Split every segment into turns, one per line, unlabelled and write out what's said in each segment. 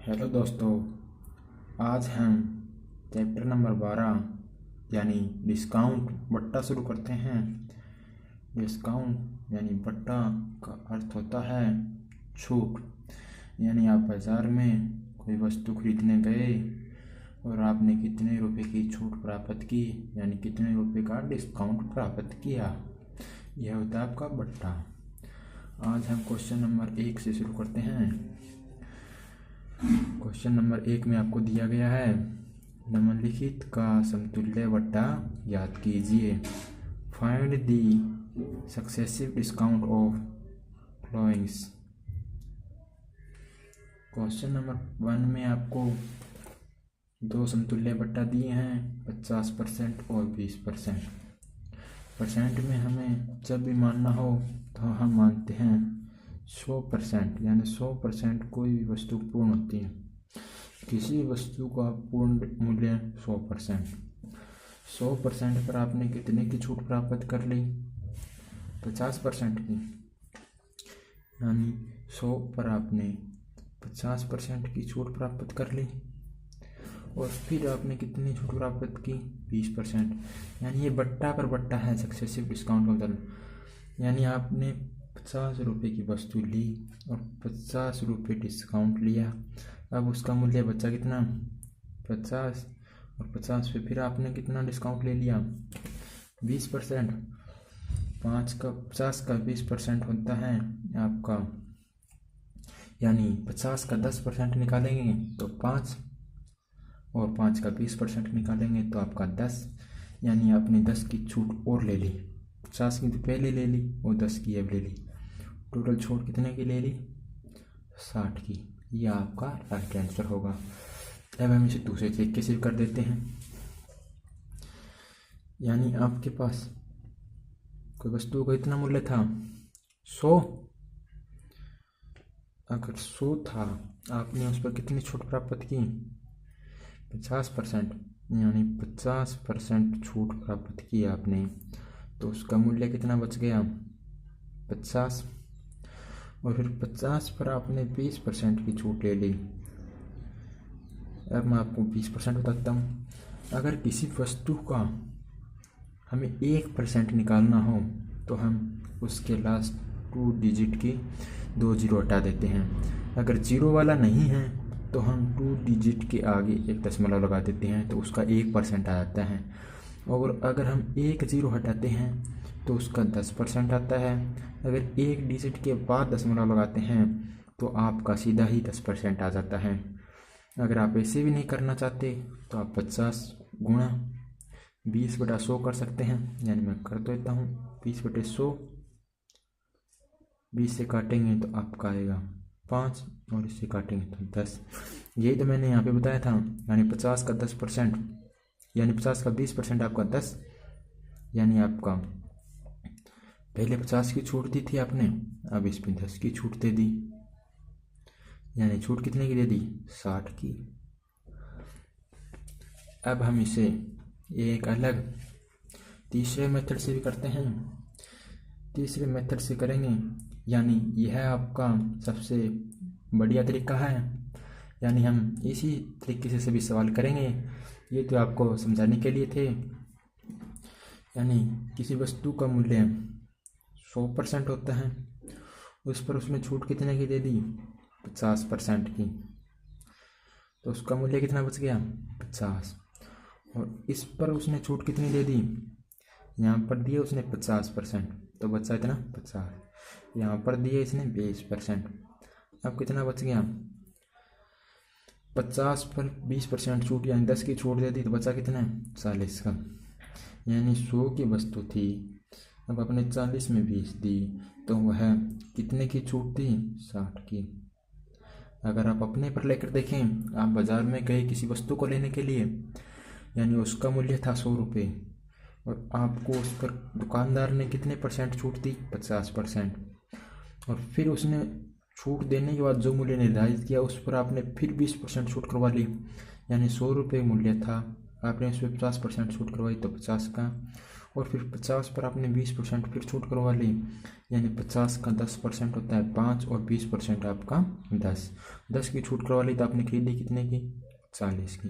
Hello दोस्तों, आज हम चैप्टर नंबर 12 यानी डिस्काउंट बट्टा शुरू करते हैं। डिस्काउंट यानी बट्टा का अर्थ होता है छूट। यानी आप बाज़ार में कोई वस्तु खरीदने गए और आपने कितने रुपए की छूट प्राप्त की, यानी कितने रुपए का डिस्काउंट प्राप्त किया, यह होता है आपका बट्टा। आज हम क्वेश्चन नंबर 1 से शुरू करते हैं। क्वेश्चन नंबर 1 में आपको दिया गया है निम्नलिखित का समतुल्य बट्टा याद कीजिए। Find the successive discount of following. Question number 1 में आपको दो समतुल्य बट्टा दिए हैं, 50% और 20%। परसेंट में हमें जब भी मानना हो तो हम मानते हैं 100%, यानी 100% कोई भी वस्तु पूर्ण होती है। किसी वस्तु का पूर्ण मूल्य 100%। 100% पर आपने कितने की छूट प्राप्त कर ली? 50% की। यानी 100 पर आपने 50% की छूट प्राप्त कर ली और फिर आपने कितनी छूट प्राप्त की? 20%। यानी ये बट्टा पर बट्टा है, सक्सेसिव डिस्काउंट बदल। यानी आपने 50 रुपये की वस्तु ली और 50 रुपये डिस्काउंट लिया। अब उसका मूल्य बचा कितना? 50, और 50 पे फिर आपने कितना डिस्काउंट ले लिया? 20%। 50 का 20% होता है आपका, यानी 50 का 10% निकालेंगे तो 5, और 5 का 20% निकालेंगे तो आपका 10। यानी आपने 10 की छूट और ले ली। 50 की तो पहले ले ली और 10 की अब ले ली। टोटल छूट कितने की ले ली? 60 की। यह आपका राइट आंसर होगा। अब हम इसे दूसरे तरीके से कर देते हैं। यानी आपके पास कोई वस्तु का इतना मूल्य था 100। अगर 100 था, आपने उस पर कितनी छूट प्राप्त की? 50%। यानी 50% छूट प्राप्त की आपने, तो उसका मूल्य कितना बच गया? 50। और फिर 50 पर आपने 20% की छूट ले ली। अब मैं आपको 20% बताता हूँ। अगर किसी वस्तु का हमें 1% निकालना हो तो हम उसके लास्ट 2 डिजिट की 2 जीरो हटा देते हैं। अगर जीरो वाला नहीं है तो हम 2 डिजिट के आगे एक दशमलव लगा देते हैं, तो उसका 1% आ जाता है। और अगर हम 1 जीरो हटाते हैं तो उसका 10% आता है। अगर 1 डिजिट के बाद दशमलव लगाते हैं तो आपका सीधा ही 10% आ जाता है। अगर आप ऐसे भी नहीं करना चाहते तो आप 50 गुणा 20/100 कर सकते हैं। यानी मैं कर देता हूँ 20/100। 20 से काटेंगे तो आपका आएगा 5 और इससे काटेंगे तो 10। यही तो मैंने यहाँ पे बताया था। यानी 50 का 10%, यानी 50 का 20% आपका 10। यानी आपका पहले 50 की छूट दी थी आपने, अब इस पे 10 की छूट दे दी। यानी छूट कितने की दे दी? 60 की। अब हम इसे एक अलग तीसरे मेथड से भी करते हैं। तीसरे मेथड से करेंगे, यानी यह आपका सबसे बढ़िया तरीका है। यानी हम इसी तरीके से सभी सवाल करेंगे। ये तो आपको समझाने के लिए थे। यानी किसी वस्तु का मूल्य 100% होता है, उस पर उसने छूट कितने की दे दी? 50% की। तो उसका मूल्य कितना बच गया? 50। और इस पर उसने छूट कितनी दे दी? यहाँ पर दिए उसने 50%, तो बचा इतना 50। यहाँ पर दिए इसने 20%। अब कितना बच गया? 50 पर 20% छूट, यानी 10 की छूट दे दी, तो बचा कितना? 40 का। यानी 100 की वस्तु थी, अब अपने 40 में 20 दी, तो वह कितने की छूट थी? 60 की। अगर आप अपने पर लेकर देखें, आप बाज़ार में गए किसी वस्तु को लेने के लिए, यानी उसका मूल्य था 100 रुपये, और आपको उस पर दुकानदार ने कितने % छूट दी? 50%। और फिर उसने छूट देने के बाद जो मूल्य निर्धारित किया उस पर आपने फिर 20% छूट करवा ली। यानी 100 रुपये मूल्य था, आपने उस पर 50% छूट करवाई तो 50 का। और फिर 50 पर आपने 20% फिर छूट करवा ली, यानी 50 का 10% होता है 5 और 20% आपका 10 की छूट करवा ली तो आपने खरीदी कितने की 40 की,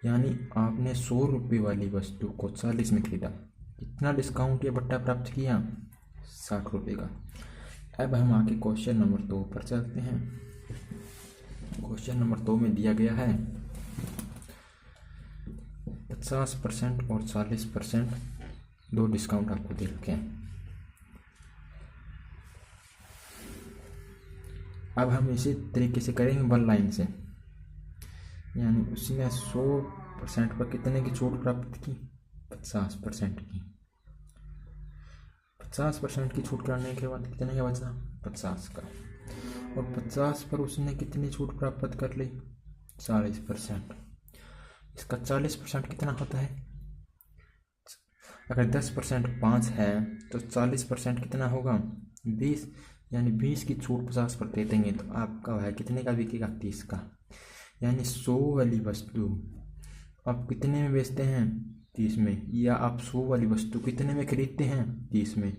यानी आपने 100 रुपये वाली वस्तु को 40 में खरीदा। कितना डिस्काउंट या बट्टा प्राप्त किया 60 रुपये का। अब हम आके क्वेश्चन नंबर 2 पर चलते हैं। क्वेश्चन नंबर 2 में दिया गया है 50% और 40% दो डिस्काउंट आपको दे रखे हैं। अब हम इसी तरीके से करेंगे वन लाइन से, यानी उसने 100% पर कितने की छूट प्राप्त की 50% की। 50% की छूट करने के बाद कितने का बचा 50 का, और 50 पर उसने कितनी छूट प्राप्त कर ली 40%। इसका 40% कितना होता है, अगर 10% 5 है तो 40% कितना होगा 20, यानी 20 की छूट 50 पर दे देंगे तो आपका है कितने का बिकेगा 30 का। यानी 100 वाली वस्तु आप कितने में बेचते हैं 30 में, या आप 100 वाली वस्तु कितने में खरीदते हैं 30 में,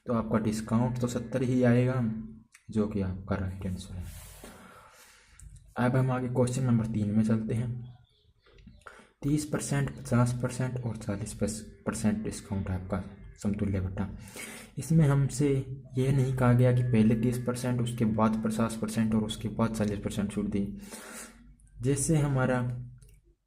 तो आपका डिस्काउंट तो 70 ही आएगा, जो कि आपका राइट आंसर है। अब हम आगे क्वेश्चन नंबर 3 में चलते हैं। 30%, 50% और 40% डिस्काउंट है आपका समतुल्य बट्टा। इसमें हमसे यह नहीं कहा गया कि पहले 30% उसके बाद 50% और उसके बाद 40% छूट दी। जैसे हमारा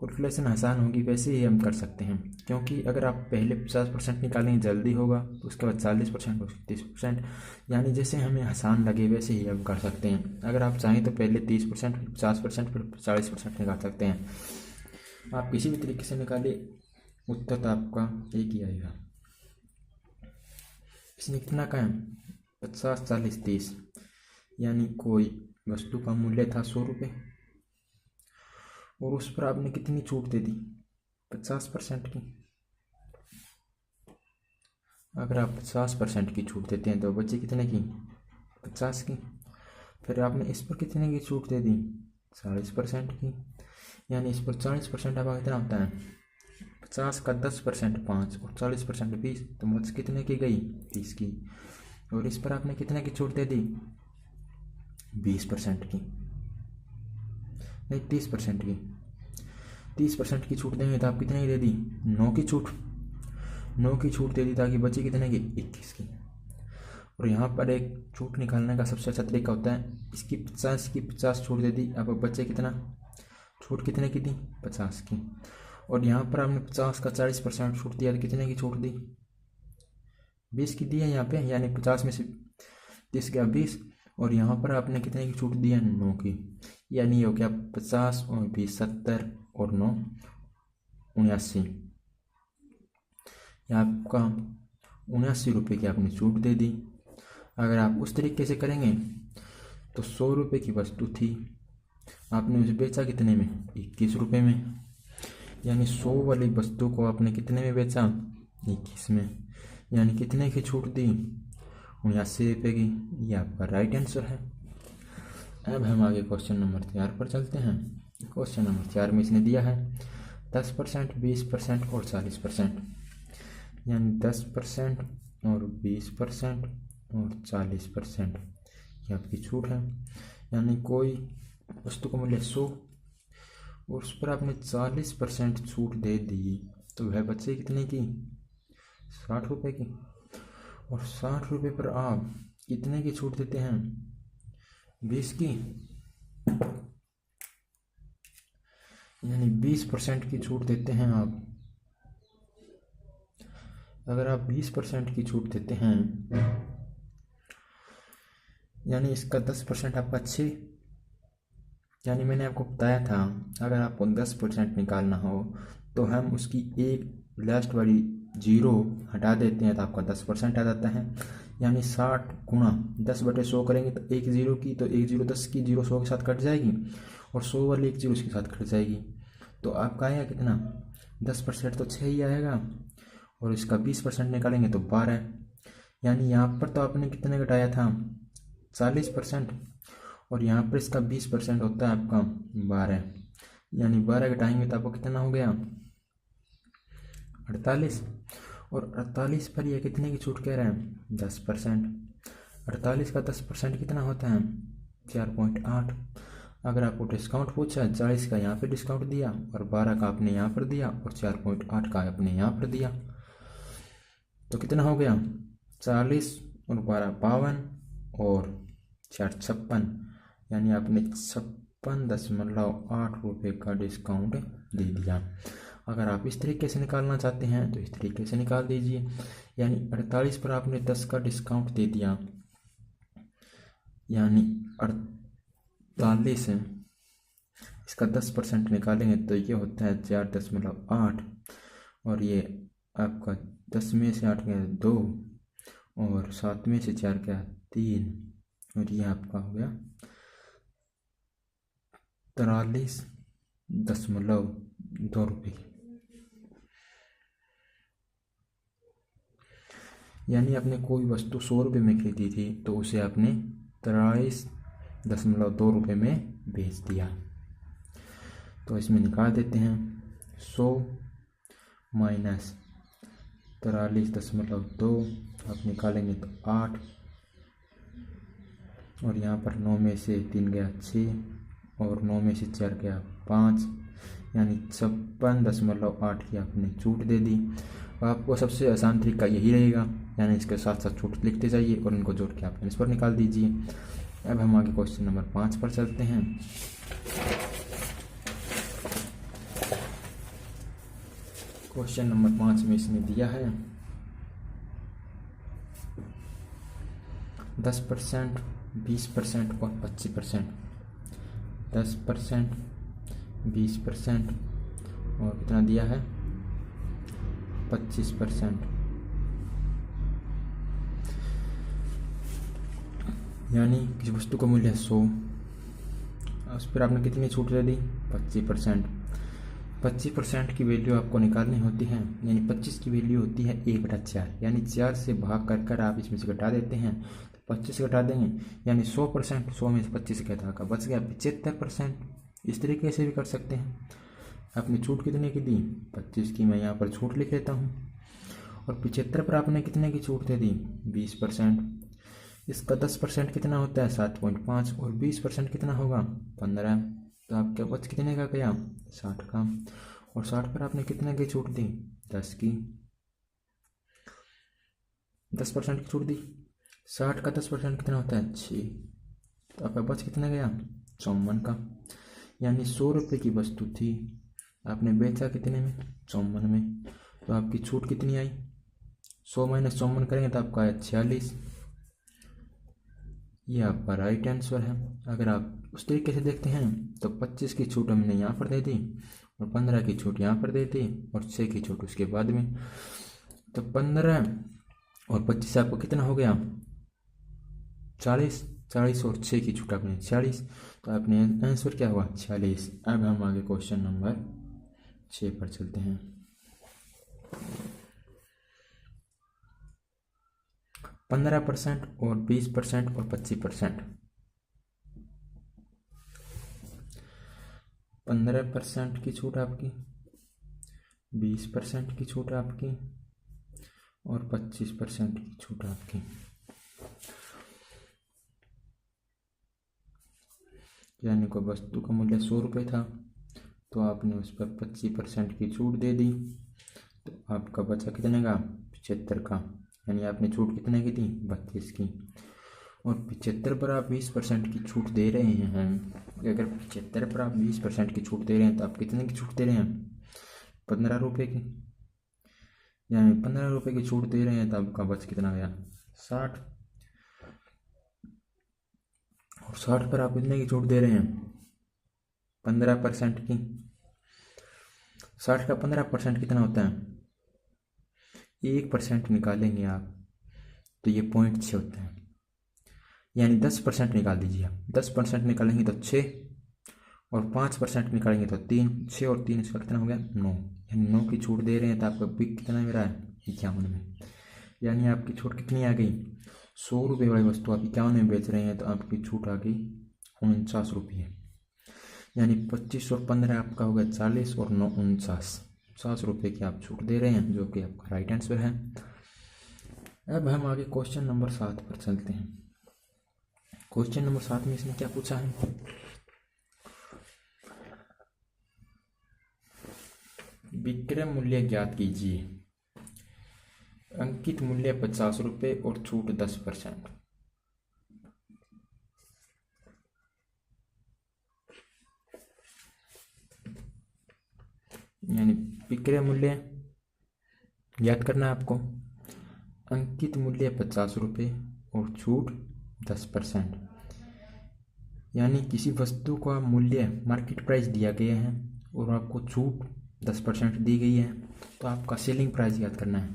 कैलकुलेशन आसान होगी वैसे ही हम कर सकते हैं, क्योंकि अगर आप पहले 50% निकालेंगे जल्दी होगा, तो उसके बाद 40% और 30%, यानी जैसे हमें आसान लगे वैसे ही हम कर सकते हैं। अगर आप चाहें तो पहले 30%, फिर 50%, फिर 40% निकाल सकते हैं। आप किसी भी तरीके से निकालिए, उत्तर तो आपका एक ही आएगा। इसने कितना का है 50, 40, 30, यानी कोई वस्तु का मूल्य था 100 रुपये और उस पर आपने कितनी छूट दे दी 50% की। अगर आप 50% की छूट देते हैं तो बचे कितने की 50 की। फिर आपने इस पर कितने की छूट दे दी 40% की, यानी इस पर 40% आपका कितना होता है 50 का 10% 5 और 40% 20, तो बच कितने की गई 30 की। और इस पर आपने कितने की छूट दे दी 20% की, नहीं 30% की। 30% की छूट देंगे तो आप कितने की दे दी 9 की छूट, 9 की छूट दे दी ताकि बची कितने की 21 की। और यहाँ पर एक छूट निकालने का सबसे अच्छा तरीका होता है, इसकी 50 की 50 छूट दे दी, अब बचे कितना छूट कितने की दी 50 की। और यहाँ पर आपने 50 का 40% छूट दिया तो कितने की छूट दी 20 की दी है यहाँ पे, यानी 50 में से 30 गया 20, और यहाँ पर आपने कितने की छूट दी है 9 की, यानी ये हो गया 50 और 20 70 और 9 79, आपका 79 रुपये की आपने छूट दे दी। अगर आप उस तरीके से करेंगे तो 100 रुपये की वस्तु थी, आपने उसे बेचा कितने में 21 रुपये में, यानी 100 वाली वस्तु को आपने कितने में बेचा 21 में, यानी कितने की छूट दी 79 रुपये की। ये आपका राइट आंसर है। अब हम आगे क्वेश्चन नंबर 4 पर चलते हैं। क्वेश्चन नंबर 4 में इसने दिया है 10%, 20% और 40%, यानी 10% और 20% और 40% ये आपकी छूट है। यानी कोई वस्तु का मूल्य 100 और उस पर आपने 40% छूट दे दी, तो वह बचे कितने की 60 रुपये की। और 60 रुपये पर आप कितने की छूट देते हैं 20 की, यानी 20% की छूट देते हैं आप। अगर आप 20% की छूट देते हैं, यानी इसका 10% आपका 6, यानी मैंने आपको बताया था अगर आपको 10% निकालना हो तो हम उसकी एक लास्ट वाली 0 हटा देते हैं तो आपका 10% आ जाता है। यानी 60 गुणा 10/100 करेंगे तो एक 0 की, तो एक 0 10 की, 0 100 के साथ कट जाएगी और 100 वाली एक 0 उसके साथ कट जाएगी, तो आपका आएगा कितना 10% तो 6 ही आएगा, और इसका 20% निकालेंगे तो 12। यानी यहाँ पर तो आपने कितने घटाया था 40%, और यहाँ पर इसका 20% होता है आपका 12, यानी 12 घटाएंगे तो आपको कितना हो गया 48। और 48 पर ये कितने की छूट कह रहे हैं? 10%। 48 का 10% कितना होता है? 4.8। अगर आपको डिस्काउंट पूछा है, 40 का यहाँ पे डिस्काउंट दिया और 12 का आपने यहाँ पर दिया और 4.8 का आपने यहाँ पर दिया, तो कितना हो गया? 40 और 12 52 और 4 56, यानी आपने 56.8 रुपये का डिस्काउंट दे दिया। अगर आप इस तरीके से निकालना चाहते हैं तो इस तरीके से निकाल दीजिए, यानी 48 पर आपने 10 का डिस्काउंट दे दिया, यानी 48 है, इसका 10% निकालेंगे तो ये होता है 4.8, और ये आपका 10 में से 8 गया 2 और 7 में से 4 गया 3, और ये आपका हो गया 43.2 रुपये की। यानी आपने कोई वस्तु 100 रुपये में खरीदी थी तो उसे आपने 43.2 रुपये में बेच दिया। तो इसमें निकाल देते हैं 100 माइनस 43.2, आप निकालेंगे तो 8, और यहाँ पर 9 में से 3 गया 6 और 9 में से 4 गया 5, यानी 56.8 की आपने छूट दे दी। आपको सबसे आसान तरीका यही रहेगा, यानी इसके साथ साथ छूट लिखते जाइए और इनको जोड़ के आप आंसर निकाल दीजिए। अब हम आगे क्वेश्चन नंबर 5 पर चलते हैं। क्वेश्चन नंबर 5 में इसने दिया है 10%, 20% और 25%। 10%, 20% और कितना दिया है? 25%। यानी किसी वस्तु का मूल्य है 100, उस पर आपने कितनी छूट दे दी? 25%। 25% की वैल्यू आपको निकालनी होती है, यानी 25 की वैल्यू होती है 1/4, यानी 4 से भाग कर आप इसमें से घटा देते हैं तो 25 घटा देंगे, यानी 100%। 100 में से 25 घटा का बच गया 75%। इस तरीके से भी कर सकते हैं। आपने छूट कितने की दी? 25 की। मैं यहाँ पर छूट लिख लेता हूँ। और 75 पर आपने कितने की छूट दे दी? 20%। इसका 10% कितना होता है? 7.5, और 20% कितना होगा? 15। तो आपके बच कितने का गया? 60 का। और 60 पर आपने कितने की छूट दी? 10 की। 10% की छूट दी। 60 का 10% कितना होता है? 6। तो आपका बच कितना गया? 54 का। यानी 100 रुपये की वस्तु थी, आपने बेचा कितने में? 54 में। तो आपकी छूट कितनी आई? 100 माइनस 54 करेंगे तो आपका आया 46। ये आपका राइट आंसर है। अगर आप उस तरीके से देखते हैं तो 25 की छूट हमने यहाँ पर दे दी और 15 की छूट यहाँ पर दे दी और 6 की छूट उसके बाद में। तो 15 और 25 आपको कितना हो गया? 40। 40 और 6 की छूट आपने 46, तो आपने आंसर क्या हुआ? 46। अब हम आगे क्वेश्चन नंबर 6 पर चलते हैं। 15% और 20% और 25%। 15% की छूट आपकी, 20% की छूट आपकी और 25% की छूट आपकी। यानी कोई वस्तु का मूल्य 100 रुपये था तो आपने उस पर 25% की छूट दे दी, तो आपका बचा कितने का? 75 का। यानी आपने छूट कितने की दी? 32 की। और 75 पर आप 20% की छूट दे रहे हैं। अगर 75 पर आप 20% की छूट दे रहे हैं तो आप कितने की छूट दे रहे हैं? 15 रुपये की। यानी 15 रुपये की छूट दे रहे हैं तो आपका बच कितना गया? 60। और 60 पर आप कितने की छूट दे रहे हैं? 15% की। 60 का 15% कितना होता है? 1% निकालेंगे आप तो ये 0.6 होता है, यानी 10% निकाल दीजिए आप। 10% निकालेंगे तो 6 और 5% निकालेंगे तो 3। 6 और 3 इसका कितना हो गया? 9। यानी 9 की छूट दे रहे हैं तो आपका बिक कितना मिल रहा है? 51 में। यानी आपकी छूट कितनी आ गई? 100 रुपये वाली वस्तु आप 51 में बेच रहे हैं तो आपकी छूट आ गई 49 रुपये। यानी 25 और 15 आपका हो गया 40 और 9 49। ₹50 की आप छूट दे रहे हैं, जो कि आपका राइट आंसर है। अब हम आगे क्वेश्चन नंबर 7 पर चलते हैं। क्वेश्चन नंबर 7 में इसने क्या पूछा है, विक्रय मूल्य ज्ञात कीजिए। अंकित मूल्य ₹50 और छूट 10%। यानी विक्रय मूल्य ज्ञात करना है आपको। अंकित मूल्य ₹50 और छूट 10%। यानी किसी वस्तु का मूल्य मार्केट प्राइस दिया गया है और आपको छूट 10% दी गई है, तो आपका सेलिंग प्राइस याद करना है।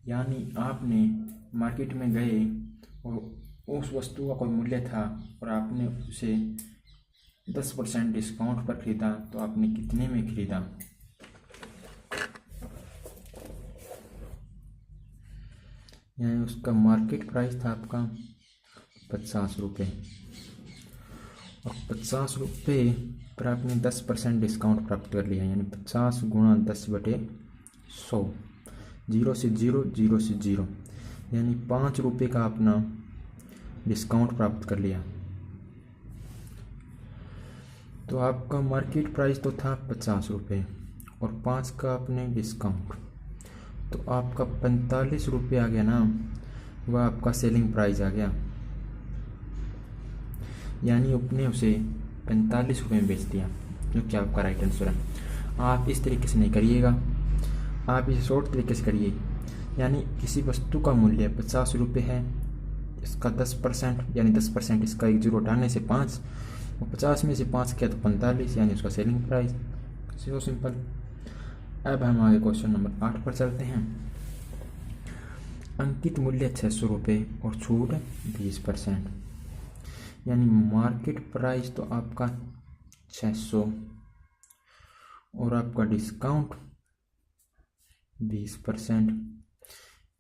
यानी आपने मार्केट में गए और उस वस्तु का कोई मूल्य था और आपने उसे 10% डिस्काउंट पर खरीदा, तो आपने कितने में खरीदा। यानी उसका मार्केट प्राइस था आपका ₹50 और ₹50 पर आपने 10% डिस्काउंट प्राप्त कर लिया। यानी 50 गुणा 10/100, 0 से 0, 0 से 0, यानी ₹5 का अपना डिस्काउंट प्राप्त कर लिया। तो आपका मार्केट प्राइस तो था ₹50 और 5 का अपने डिस्काउंट, तो आपका ₹45 आ गया ना, वह आपका सेलिंग प्राइस आ गया। यानी आपने उसे ₹45 में बेच दिया, जो कि आपका राइट आंसर है। आप इस तरीके से नहीं करिएगा, आप इसे शॉर्ट तरीके से करिए। यानी किसी वस्तु का मूल्य ₹50 है, इसका 10% यानी 10% इसका एक जीरो हटाने से 5, और 50 में से 5 किया तो 45, यानी उसका सेलिंग प्राइस। So simple. अब हम आगे क्वेश्चन नंबर 8 पर चलते हैं। अंकित मूल्य ₹600 और छूट 20%। यानी मार्केट प्राइस तो आपका 600 और आपका डिस्काउंट 20%।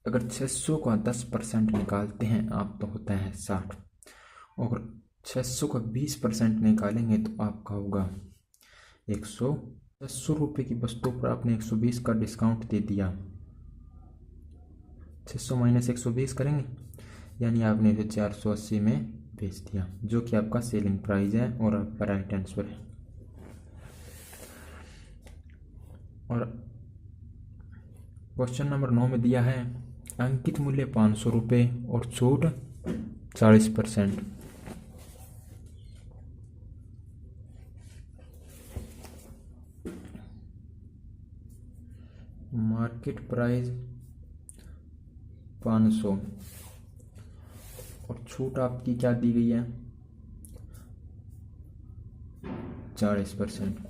अगर 600 का 10% निकालते हैं आप तो होता है 60, और 600 का 20% निकालेंगे तो आपका होगा 100। ₹600 की वस्तु पर आपने 120 का डिस्काउंट दे दिया। 600 माइनस 120 करेंगे, यानी आपने इसे 480 में बेच दिया, जो कि आपका सेलिंग प्राइस है और आपका राइट आंसर है। और क्वेश्चन नंबर 9 में दिया है अंकित मूल्य ₹500 और छूट 40%। मार्केट प्राइस 500 और छूट आपकी क्या दी गई है 40%।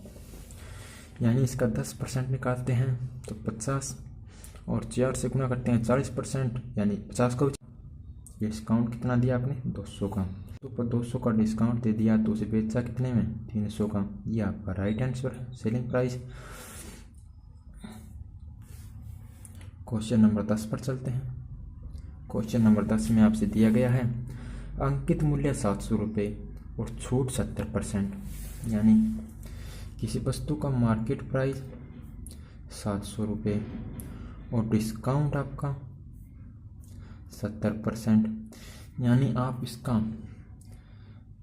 यानी इसका 10% निकालते हैं तो 50 और 4 से गुना करते हैं 40%, यानी 50 का डिस्काउंट कितना दिया आपने 200 का, तो ऊपर 200 का डिस्काउंट दे दिया तो उसे बेचा कितने में 300 का। ये आपका राइट आंसर है, सेलिंग प्राइस। क्वेश्चन नंबर 10 पर चलते हैं। क्वेश्चन नंबर 10 में आपसे दिया गया है अंकित मूल्य ₹700 और छूट 70%। यानी किसी वस्तु का मार्केट प्राइस ₹700 और डिस्काउंट आपका 70%। यानी आप इसका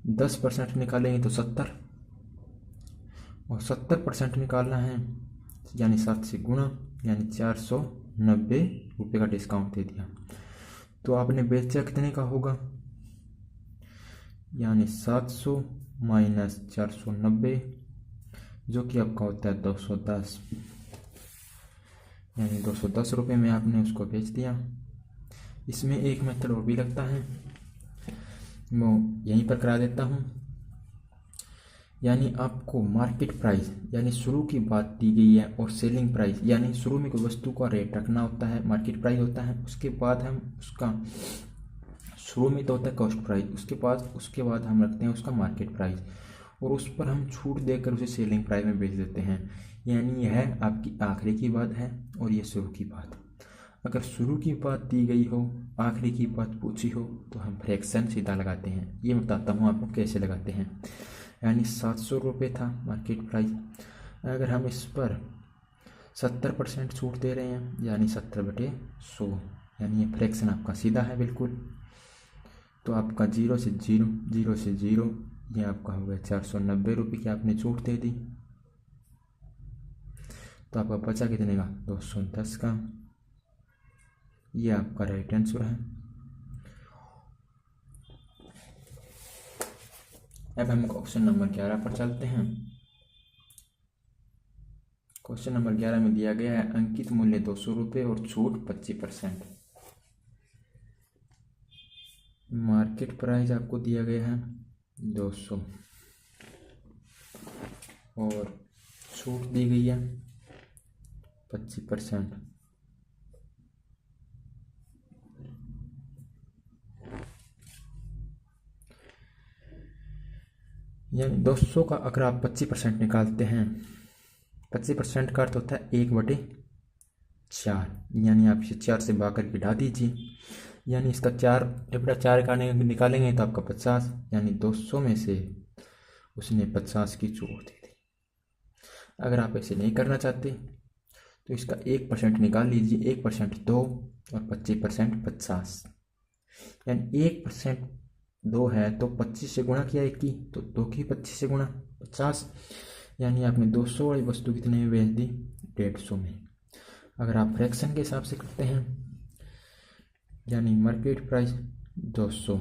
10% निकालेंगे तो 70, और 70% निकालना है यानी 7 से गुणा, यानी ₹490 का डिस्काउंट दे दिया, तो आपने बेचा कितने का होगा, यानी 700 माइनस 490, जो कि आपका होता है 210। यानी ₹210 में आपने उसको बेच दिया। इसमें एक मेथड और भी लगता है, मैं यहीं पर करा देता हूँ। यानी आपको मार्केट प्राइस यानी शुरू की बात दी गई है, और सेलिंग प्राइस यानी शुरू में कोई वस्तु का रेट रखना होता है, मार्केट प्राइस होता है, उसके बाद हम उसका शुरू में तो होता है कॉस्ट प्राइस, उसके बाद हम रखते हैं उसका मार्केट प्राइस, और उस पर हम छूट देकर उसे सेलिंग प्राइस में बेच देते हैं। यानी यह आपकी आखिरी की बात है और ये शुरू की बात। अगर शुरू की बात दी गई हो, आखिरी की बात पूछी हो, तो हम फ्रैक्शन सीधा लगाते हैं। ये बताता हूँ आपको कैसे लगाते हैं। यानी ₹700 था मार्केट प्राइस, अगर हम इस पर 70% छूट दे रहे हैं, यानी 70/100, यानी ये फ्रैक्शन आपका सीधा है बिल्कुल। तो आपका 0 से 0, 0 से 0, ये आपका हो गया 490 रुपये की आपने छूट दे दी। तो आपका बचा कितने का? 210 का। ये आपका राइट आंसर है। अब हम क्वेश्चन नंबर 11 पर चलते हैं। क्वेश्चन नंबर 11 में दिया गया है अंकित मूल्य 200 रुपये और छूट 25%। मार्केट प्राइस आपको दिया गया है 200 और छूट दी गई है 25%। यानी 200 का अगर आप 25% निकालते हैं, 25% का अर्थ होता है 1/4, यानी आप इसे 4 से भाग करके घटा दीजिए, यानी इसका 4 का निकालेंगे तो आपका 50, यानी 200 में से उसने 50 की छूट दी थी। अगर आप ऐसे नहीं करना चाहते तो इसका 1% निकाल लीजिए, 1% 2 और 25% 50, यानी 1% 2 है तो 25 से गुणा किया 1 की, तो 2 की 25 से गुणा 50, यानी आपने 200 वाली वस्तु कितने में बेच दी? 150 में। अगर आप फ्रैक्शन के हिसाब से करते हैं, यानी मार्केट प्राइस 200,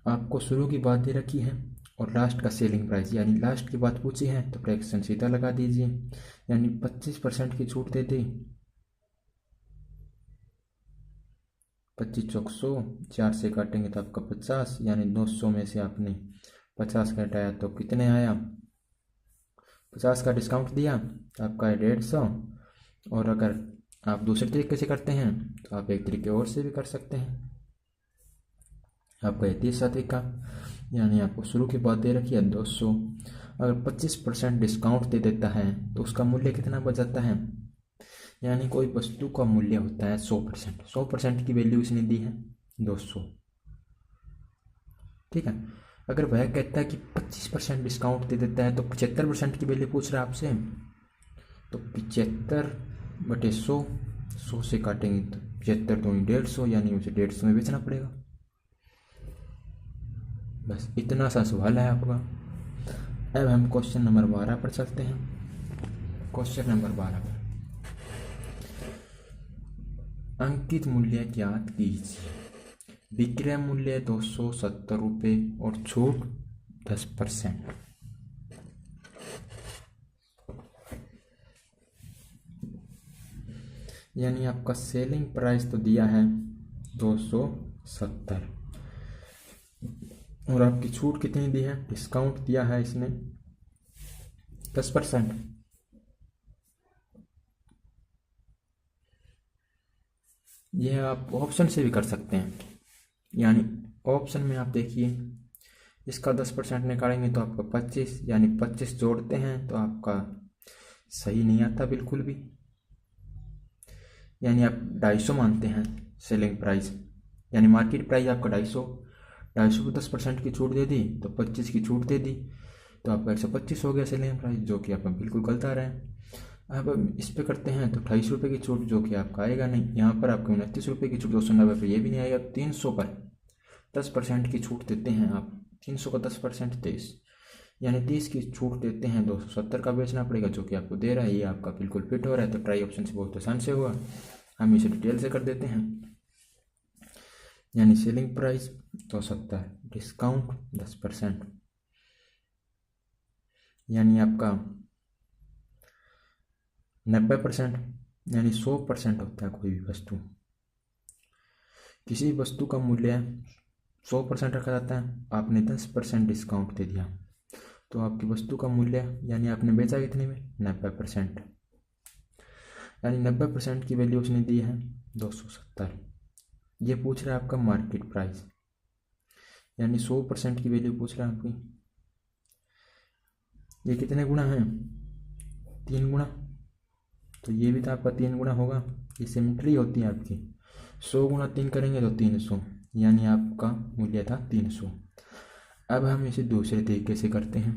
आपको शुरू की बात दे रखी है और लास्ट का सेलिंग प्राइस, यानी लास्ट की बात पूछी है तो फ्रैक्शन सीधा लगा दीजिए, यानी 25% की छूट दे दी। 25 चौक 100, 4 से काटेंगे तो आपका 50, यानी 200 में से आपने 50 का घटाया तो कितने आया? 50 का डिस्काउंट दिया तो आपका है 150। और अगर आप दूसरे तरीके से करते हैं तो आप एक तरीके और से भी कर सकते हैं। आपका ये तीसरा तरीका, यानी आपको शुरू की बात दे रखी है 200, अगर 25% डिस्काउंट दे देता है तो उसका मूल्य कितना बच जाता है? यानी कोई वस्तु का मूल्य होता है 100%, 100% की वैल्यू इसने दी है 200, ठीक है। अगर वह कहता है कि 25% डिस्काउंट दे देता है तो 75% की वैल्यू पूछ रहा है आपसे, तो 75/100, 100 से काटेंगे तो 75 दूनी 150, यानी उसे 150 में बेचना पड़ेगा। बस इतना सा सवाल है आपका। अब हम क्वेश्चन नंबर 12 पर चलते हैं। क्वेश्चन नंबर 12 पर अंकित मूल्य ज्ञात कीजिए। विक्रय मूल्य 270 रुपये और छूट 10%। यानी आपका सेलिंग प्राइस तो दिया है 270 और आपकी छूट कितनी दी है? डिस्काउंट दिया है इसने 10%। यह आप ऑप्शन से भी कर सकते हैं, यानी ऑप्शन में आप देखिए इसका 10% निकालेंगे तो आपका 25, यानी 25 जोड़ते हैं तो आपका सही नहीं आता बिल्कुल भी, यानी आप 250 मानते हैं सेलिंग प्राइस, यानी मार्केट प्राइस आपका 250 को 10% की छूट दे दी तो 25 की छूट दे दी तो आपका 125 हो गया सेलिंग प्राइस, जो कि आपका बिल्कुल गलत आ रहा है। अब इस पे करते हैं तो 28 रुपये की छूट, जो कि आपका आएगा नहीं। यहाँ पर आपको 29 रुपये की छूट, 290 पर ये भी नहीं आएगा। 300 पर 10% की छूट देते हैं आप, 300 का 10% 30, यानी 30 की छूट देते हैं, 270 का बेचना पड़ेगा, जो कि आपको दे रहा है। ये आपका बिल्कुल फिट हो रहा है, तो ट्राई ऑप्शन से बहुत आसान से हुआ। हम इसे डिटेल से कर देते हैं, यानी सेलिंग प्राइस 270, डिस्काउंट 10%, यानी आपका 90%, यानी 100% होता है कोई भी वस्तु। किसी वस्तु का मूल्य 100% रखा जाता है, आपने 10% डिस्काउंट दे दिया तो आपकी वस्तु का मूल्य, यानी आपने बेचा कितने में? 90%, यानी 90% की वैल्यू उसने दी है 270। ये पूछ रहा है आपका मार्केट प्राइस, यानी 100% की वैल्यू पूछ रहा है आपकी। ये कितने गुना है? 3 गुना, तो ये भी तो आपका 3 गुना होगा। ये सिमेट्री होती है आपकी, 100 गुना 3 करेंगे तो 300, यानी आपका मूल्य था 300। अब हम इसे दूसरे तरीके से करते हैं,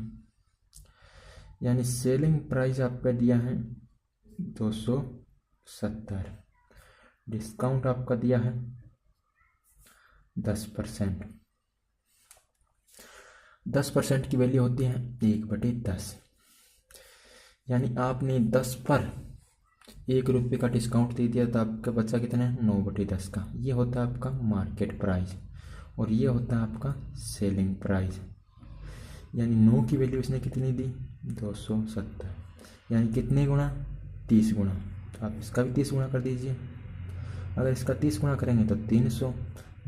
यानी सेलिंग प्राइस आपका दिया है 270, डिस्काउंट आपका दिया है 10%। 10% की वैल्यू होती है 1/10, यानी आपने 10 पर 1 रुपये का डिस्काउंट दे दिया तो आपका बचा कितना है 9/10 का। ये होता है आपका मार्केट प्राइस और ये होता है आपका सेलिंग प्राइस। यानी 9 की वैल्यू इसने कितनी दी 270, यानी कितने गुना 30 गुना। तो आप इसका भी 30 गुना कर दीजिए। अगर इसका 30 गुना करेंगे तो 300,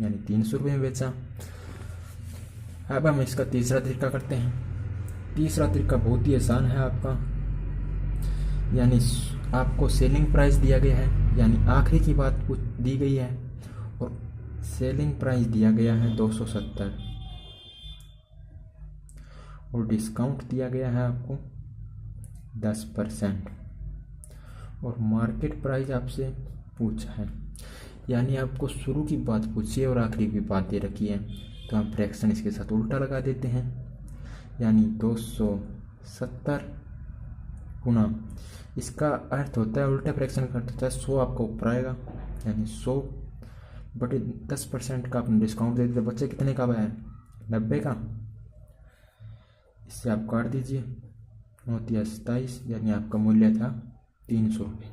यानी 300 रुपये में बेचा। अब हम इसका तीसरा तरीका करते हैं। तीसरा तरीका बहुत ही आसान है आपका, यानी आपको सेलिंग प्राइस दिया गया है, यानी आखिरी की बात दी गई है और सेलिंग प्राइस दिया गया है 270 और डिस्काउंट दिया गया है आपको 10% और मार्केट प्राइस आपसे पूछा है, यानी आपको शुरू की बात पूछी है और आखिरी की बात दे रखी है। तो हम फ्रैक्शन इसके साथ उल्टा लगा देते हैं, यानी 270 गुना, इसका अर्थ होता है उल्टा फ्रैक्शन का अर्थ होता है 100 आपका ऊपर आएगा, यानी 100/10% का आपने डिस्काउंट दे दिया। बच्चे कितने का है 90 का, इससे आप काट दीजिए 9×27, यानी आपका मूल्य था 300 रुपये।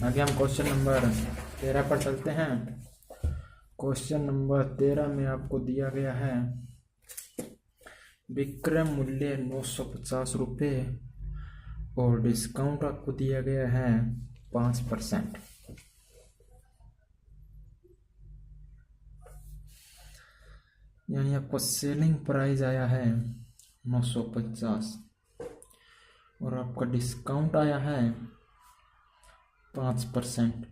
आगे हम क्वेश्चन नंबर 13 पर चलते हैं। क्वेश्चन नंबर 13 में आपको दिया गया है विक्रय मूल्य 950 रुपये और डिस्काउंट आपको दिया गया है 5%। यानी आपको सेलिंग प्राइस आया है 950 और आपका डिस्काउंट आया है 5%।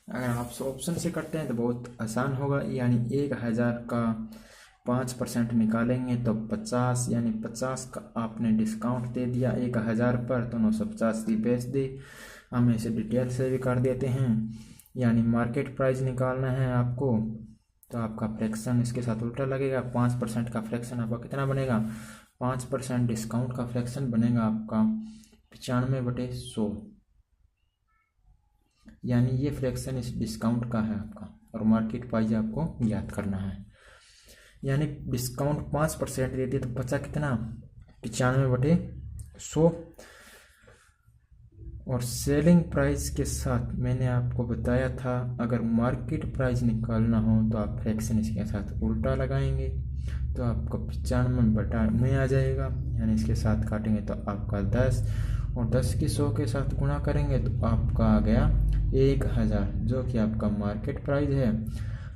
अगर आप ऑप्शन से करते हैं तो बहुत आसान होगा, यानी 1000 का 5% निकालेंगे तो 50, यानी 50 का आपने डिस्काउंट दे दिया 1000 पर, तो 950 की बेच दी। हम इसे डिटेल से भी कर देते हैं। यानी मार्केट प्राइस निकालना है आपको, तो आपका फ्रैक्शन इसके साथ उल्टा लगेगा। 5% का फ्रैक्शन आपका कितना बनेगा, 5% डिस्काउंट का फ्रैक्शन बनेगा आपका 95/100, यानी ये फ्रैक्शन इस डिस्काउंट का है आपका और मार्केट प्राइस आपको याद करना है। यानी डिस्काउंट 5% दे दिया तो बचा कितना 95/100 और सेलिंग प्राइस के साथ मैंने आपको बताया था अगर मार्केट प्राइस निकालना हो तो आप फ्रैक्शन इसके साथ उल्टा लगाएंगे तो आपका 95 में आ जाएगा, यानी इसके साथ काटेंगे तो आपका 10 और 10 की 100 के साथ गुणा करेंगे तो आपका आ गया 1000, जो कि आपका मार्केट प्राइस है।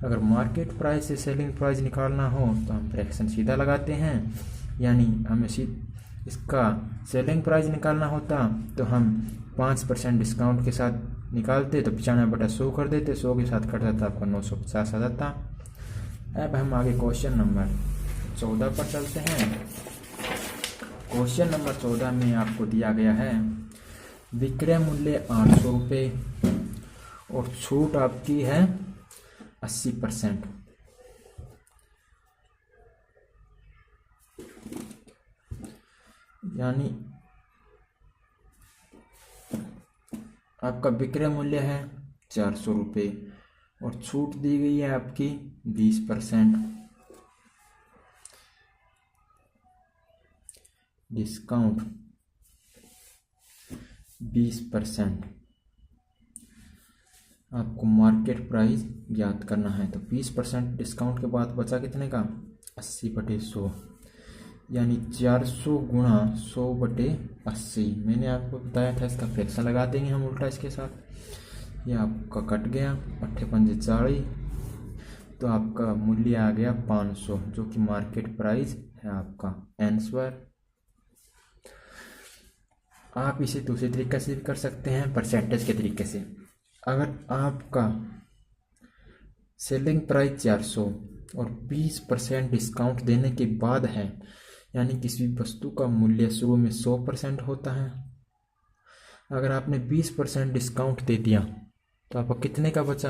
अगर मार्केट प्राइस से सेलिंग प्राइस निकालना हो तो हम फ्रैक्शन सीधा लगाते हैं, यानी हमें इसका सेलिंग प्राइस निकालना होता तो हम 5% डिस्काउंट के साथ निकालते तो 95/100 कर देते, 100 के साथ कट जाता आपका 950 आ जाता। अब हम आगे क्वेश्चन नंबर 14 पर चलते हैं। क्वेश्चन नंबर 14 में आपको दिया गया है विक्रय मूल्य 800 रुपये और छूट आपकी है 80%। यानी आपका विक्रय मूल्य है 400 रुपये और छूट दी गई है आपकी 20%। डिस्काउंट 20%। आपको मार्केट प्राइस ज्ञात करना है तो 20% डिस्काउंट के बाद बचा कितने का 80/100, यानी 400 गुणा 100/80। मैंने आपको बताया था इसका फ्रैक्शन लगा देंगे हम उल्टा इसके साथ। ये आपका कट गया 8×5 = तो आपका मूल्य आ गया 500, जो कि मार्केट प्राइस है आपका आंसर। आप इसे दूसरे तरीके से भी कर सकते हैं, परसेंटेज के तरीके से। अगर आपका सेलिंग प्राइस 400 और 20% डिस्काउंट देने के बाद है, यानी किसी वस्तु का मूल्य शुरू में 100% होता है, अगर आपने 20% डिस्काउंट दे दिया तो तो आपको कितने का बचा,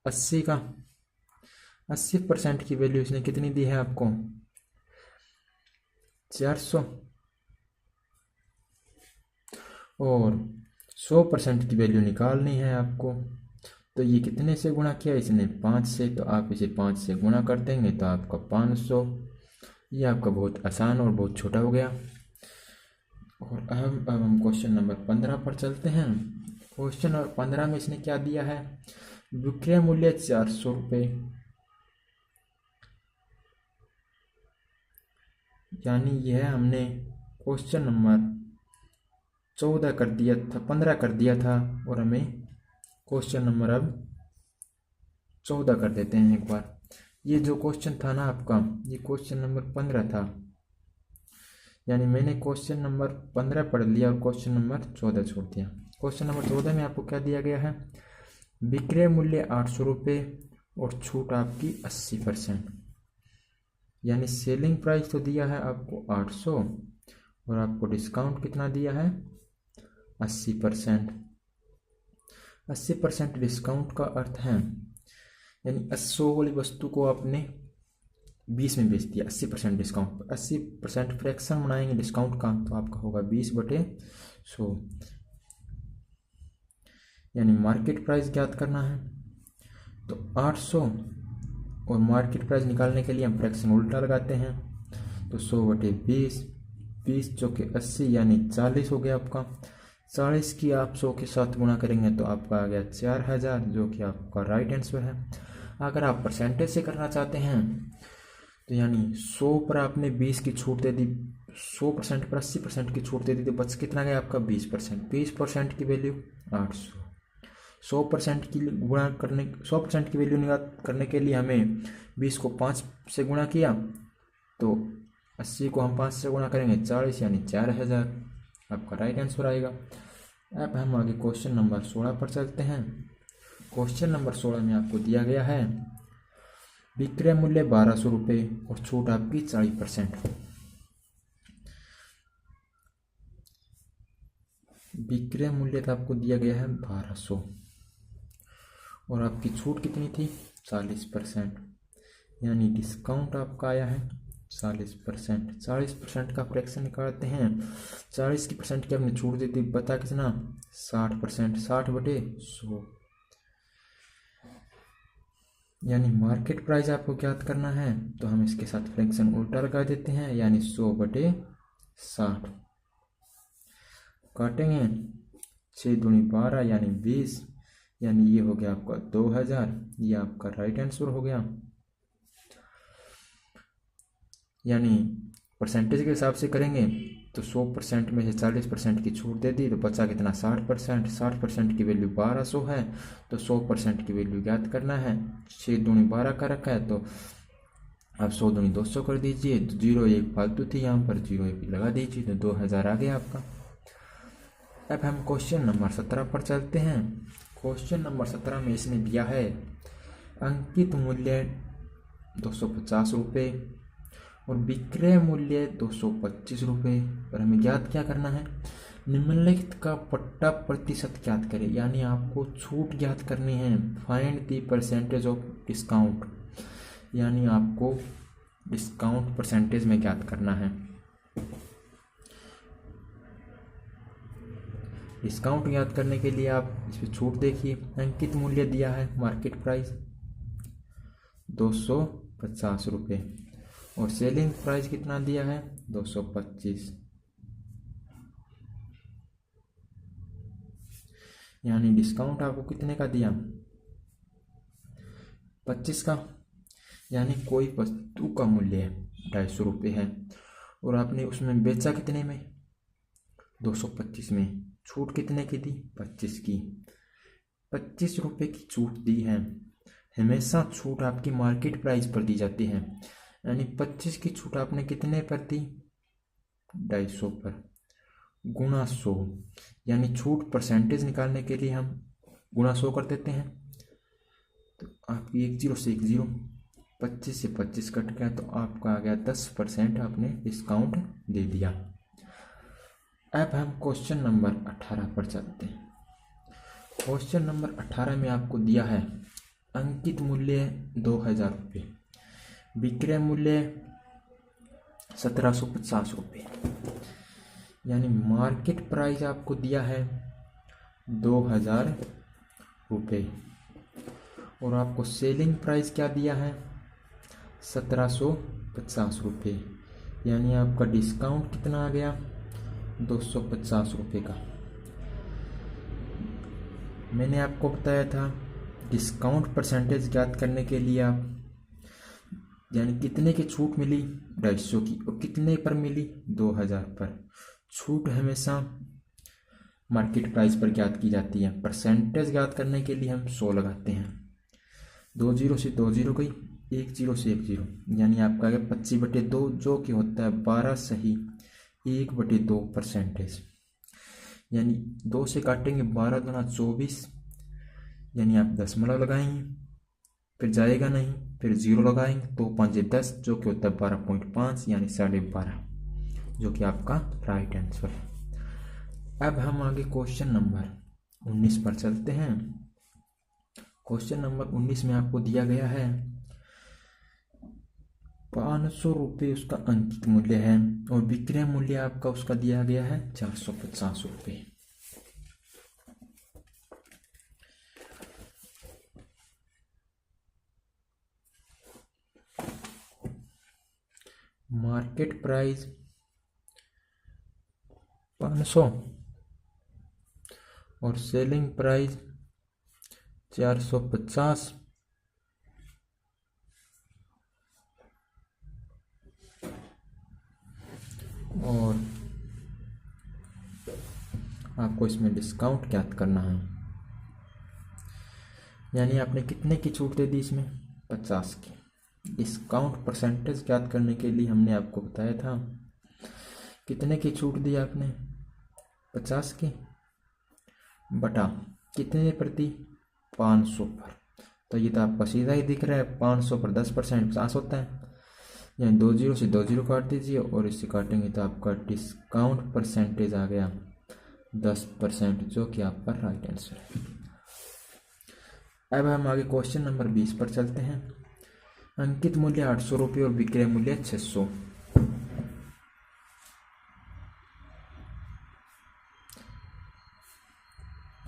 80 का। 80% की वैल्यू इसने कितनी दी है आपको, 400। और 100% की वैल्यू निकालनी है आपको, तो ये कितने से गुणा किया इसने, 5 से। तो आप इसे 5 से गुणा कर देंगे तो आपका 500। ये आपका बहुत आसान और बहुत छोटा हो गया। और अब हम क्वेश्चन नंबर 15 पर चलते हैं। क्वेश्चन नंबर 15 में इसने क्या दिया है, विक्रय मूल्य 400 रुपये, यानी यह हमने क्वेश्चन नंबर 14 कर दिया था, 15 कर दिया था, और हमें क्वेश्चन नंबर अब 14 कर देते हैं एक बार। ये जो क्वेश्चन था ना आपका, ये क्वेश्चन नंबर 15 था, यानी मैंने क्वेश्चन नंबर 15 पढ़ लिया और क्वेश्चन नंबर 14 छोड़ दिया। क्वेश्चन नंबर 14 में आपको क्या दिया गया है, विक्रय मूल्य 800 रुपये और छूट आपकी 80%, यानी सेलिंग प्राइस तो दिया है आपको 800 और आपको डिस्काउंट कितना दिया है, 80%। 80% डिस्काउंट का अर्थ है, यानी 100 वाली वस्तु को आपने 20 में बेच दिया, 80% डिस्काउंट। 80% फ्रैक्शन बनाएंगे डिस्काउंट का, तो आपका होगा 20/100, यानी मार्केट प्राइस ज्ञात करना है। तो 800 और मार्केट प्राइस निकालने के लिए हम फ्रैक्शन उल्टा लगाते हैं, तो 100/20, 20 चौके 80 यानी 40 हो गया आपका। 40 की आप 100 के साथ गुणा करेंगे तो आपका आ गया 4000, जो कि आपका राइट आंसर है। अगर आप परसेंटेज से करना चाहते हैं तो यानी 100 पर आपने 20 की छूट दे दी, 100% पर 80% की छूट दे दी, तो बच कितना गया आपका 20%। 20% की वैल्यू 800। 100% की गुणा करने 100% की वैल्यू निकाल करने के लिए हमें 20 को 5 से गुणा किया, तो 80 को हम 5 से गुणा करेंगे 40 यानी 4000, आपका राइट आंसर आएगा। अब हम आगे क्वेश्चन नंबर 16 पर चलते हैं। क्वेश्चन नंबर 16 में आपको दिया गया है विक्रय मूल्य 1200 रुपये और छूट आपकी 40%। विक्रय मूल्य तो आपको दिया गया है 1200 और आपकी छूट कितनी थी, 40%, यानी डिस्काउंट आपका आया है 40%। 40% का फ्रैक्शन निकालते हैं, 40 की परसेंट की आपने छूट दी थी, बता कितना, 60%। 60/100, यानी मार्केट प्राइस आपको ज्ञात करना है, तो हम इसके साथ फ्रैक्शन उल्टा लगा देते हैं, यानी 100/60 काटेंगे, 6 दूनी 12 यानी 20, यानी ये हो गया आपका 2000। ये आपका राइट आंसर हो गया। यानी परसेंटेज के हिसाब से करेंगे तो 100% में से 40% की छूट दे दी, तो बचा कितना, 60%। 60% की वैल्यू 1200 है, तो 100% की वैल्यू ज्ञात करना है। 6 दूनी 12 का रखा है, तो आप 100 दूनी 200 कर दीजिए, तो 0 1 फालतू थी, यहाँ पर 0 1 लगा दीजिए, तो 2000 आ गया आपका। अब हम क्वेश्चन नंबर 17 पर चलते हैं। क्वेश्चन नंबर 17 में इसने दिया है अंकित मूल्य 250 रुपये और विक्रय मूल्य 225 रुपये, पर हमें ज्ञात क्या करना है, निम्नलिखित का पट्टा प्रतिशत ज्ञात करें, यानी आपको छूट ज्ञात करनी है। Find the percentage of discount, यानी आपको डिस्काउंट परसेंटेज में ज्ञात करना है। डिस्काउंट ज्ञात करने के लिए आप इसमें छूट देखिए, अंकित मूल्य दिया है मार्केट प्राइस 250 रुपये और सेलिंग प्राइस कितना दिया है, 225, यानी डिस्काउंट आपको कितने का दिया, 25 का। यानी कोई वस्तु का मूल्य 250 रुपये है और आपने उसमें बेचा कितने में, 225 में। छूट कितने की दी, 25 की। 25 रुपये की छूट दी है। हमेशा छूट आपकी मार्केट प्राइस पर दी जाती है, यानी 25 की छूट आपने कितने पर दी, 250 पर, गुणा 100, यानी छूट परसेंटेज निकालने के लिए हम गुणा 100 कर देते हैं, तो आपकी 1 0 से 1 0, 25 से 25 कट गया, तो आपका आ गया 10% आपने डिस्काउंट दे दिया। अब हम क्वेश्चन नंबर 18 पर चलते हैं। क्वेश्चन नंबर 18 में आपको दिया है अंकित मूल्य 2000 रुपये, विक्रय मूल्य 1750 रुपये, यानी मार्केट प्राइस आपको दिया है 2000 रुपये और आपको सेलिंग प्राइस क्या दिया है 1750 रुपये, यानी आपका डिस्काउंट कितना आ गया 250 रुपये का। मैंने आपको बताया था डिस्काउंट परसेंटेज ज्ञात करने के लिए आप यानी कितने की छूट मिली 250 की और कितने पर मिली 2000 पर। छूट हमेशा मार्केट प्राइस पर ज्ञात की जाती है, परसेंटेज ज्ञात करने के लिए हम 100 लगाते हैं। 2 जीरो से 2 जीरो गई, 1 जीरो से 1 जीरो, यानी आपका आ गया 25/2 जो कि होता है 12 सही 1/2 परसेंटेज, यानी 2 से काटेंगे 12 दूना 24, यानी आप दशमलव लगाएंगे फिर जाएगा नहीं, फिर 0 लगाएंगे तो 5 10 जो कि होता है 12.5 यानी 12.5 जो कि आपका राइट आंसर। अब हम आगे क्वेश्चन नंबर 19 पर चलते हैं। क्वेश्चन नंबर 19 में आपको दिया गया है 500 रुपये उसका अंकित मूल्य है और विक्रय मूल्य आपका उसका दिया गया है 450 रुपये। मार्केट प्राइस 500 और सेलिंग प्राइस 450, और आपको इसमें डिस्काउंट ज्ञात करना है, यानी आपने कितने की छूट दे दी इसमें 50 की। डिस्काउंट परसेंटेज ज्ञात करने के लिए हमने आपको बताया था कितने की छूट दी आपने 50 की बटा कितने प्रति 500 पर, तो ये तो आपका सीधा ही दिख रहा है 500 पर 10% 50 होता है, यानी 2 जीरो से 2 जीरो काट दीजिए और इससे काटेंगे तो आपका डिस्काउंट परसेंटेज आ गया 10% जो कि आपका राइट आंसर है। अब हम आगे क्वेश्चन नंबर 20 पर चलते हैं। अंकित मूल्य 800 रुपये और विक्रय मूल्य 600।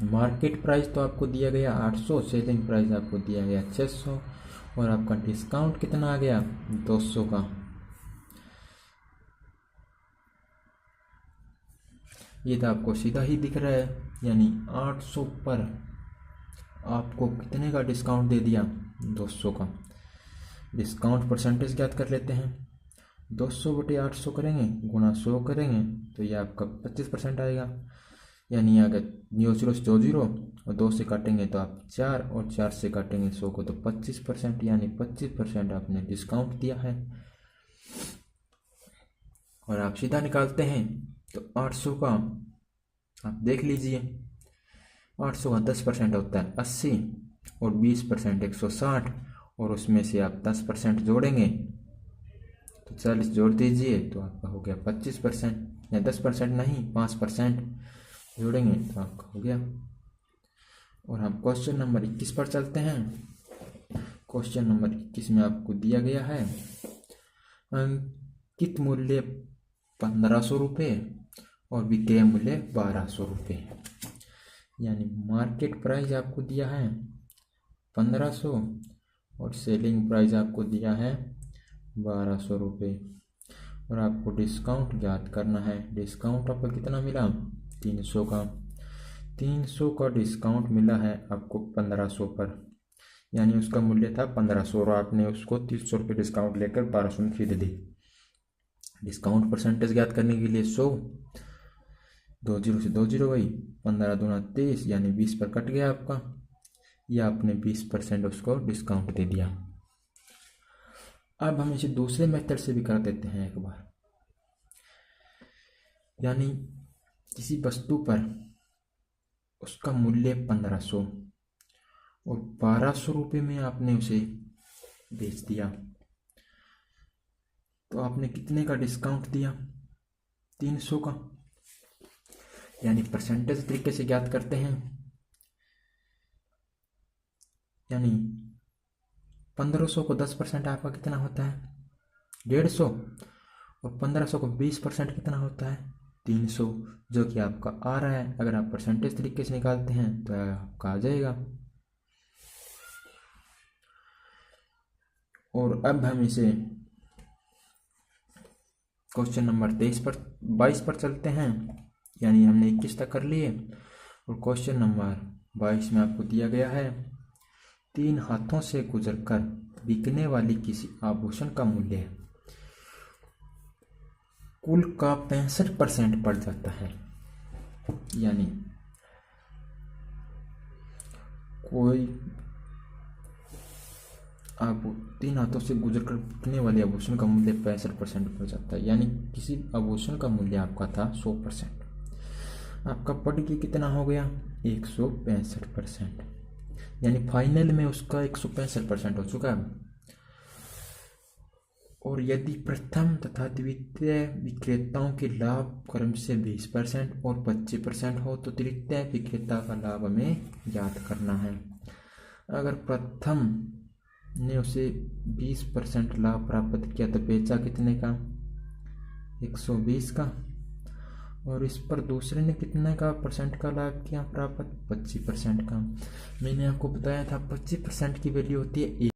मार्केट प्राइस तो आपको दिया गया 800, सेलिंग प्राइस आपको दिया गया 600 और आपका डिस्काउंट कितना आ गया 200 का। ये तो आपको सीधा ही दिख रहा है, यानी 800 पर आपको कितने का डिस्काउंट दे दिया 200 का। डिस्काउंट परसेंटेज ज्ञात कर लेते हैं, 200/800 करेंगे गुणा 100 करेंगे तो ये आपका 25% आएगा, यानी आ गया 0 0 से 2 जीरो और 2 से काटेंगे तो आप 4 और 4 से काटेंगे 100 को तो 25%, यानी 25% आपने डिस्काउंट दिया है। और आप सीधा निकालते हैं तो 800 का आप देख लीजिए 800 का 10% होता है 80 और 20% 160 और उसमें से आप 10% जोड़ेंगे तो 40 जोड़ दीजिए तो आपका हो गया 25%, या 10% नहीं 5% जोड़ेंगे तो आपका हो गया। और हम क्वेश्चन नंबर 21 पर चलते हैं। क्वेश्चन नंबर 21 में आपको दिया गया है अंकित मूल्य 1500 रुपये और विक्रय मूल्य 1200 रुपये, यानी मार्केट प्राइस आपको दिया है 1500 और सेलिंग प्राइस आपको दिया है 1200 रुपये और आपको डिस्काउंट ज्ञात करना है। डिस्काउंट आपको कितना मिला 300 का। 300 का डिस्काउंट मिला है आपको 1500 पर, यानी उसका मूल्य था 1500 और आपने उसको 300 रुपये डिस्काउंट लेकर 1200 में खरीद दी। डिस्काउंट परसेंटेज ज्ञात करने के लिए 100, 2 जीरो से 2 जीरो गई, 15 दूना 23 यानी 20 पर कट गया आपका, या आपने 20% उसको डिस्काउंट दे दिया। अब हम इसे दूसरे मेथड से भी कर देते हैं एक बार, यानी किसी वस्तु पर उसका मूल्य 1500 और 1200 रुपये में आपने उसे बेच दिया तो आपने कितने का डिस्काउंट दिया 300 का, यानी परसेंटेज तरीके से ज्ञात करते हैं यानी 1500 को 10% आपका कितना होता है 150, और 1500 को 20% कितना होता है 300, जो कि आपका आ रहा है। अगर आप परसेंटेज तरीके से निकालते हैं तो आपका आ जाएगा। और अब हम इसे क्वेश्चन नंबर 22 पर चलते हैं, यानी हमने 21 तक कर लिए। और क्वेश्चन नंबर 22 में आपको दिया गया है 3 हाथों से गुजरकर बिकने वाली किसी आभूषण का मूल्य कुल का 65% पड़ जाता है। यानी कोई 3 हाथों से गुजरकर बिकने वाले आभूषण का मूल्य 65% पड़ जाता है। यानी किसी आभूषण का मूल्य आपका था 100%, आपका पड़ के कितना हो गया 165%, यानी फाइनल में उसका 165% हो चुका है। और यदि प्रथम तथा द्वितीय विक्रेताओं के लाभ क्रम से 20% और 25% हो तो तृतीय विक्रेता का लाभ हमें ज्ञात करना है। अगर प्रथम ने उसे 20% लाभ प्राप्त किया तो बेचा कितने का 120 का, और इस पर दूसरे ने कितने का परसेंट का लाभ किया प्राप्त 25% का। मैंने आपको बताया था 25% की वैल्यू होती है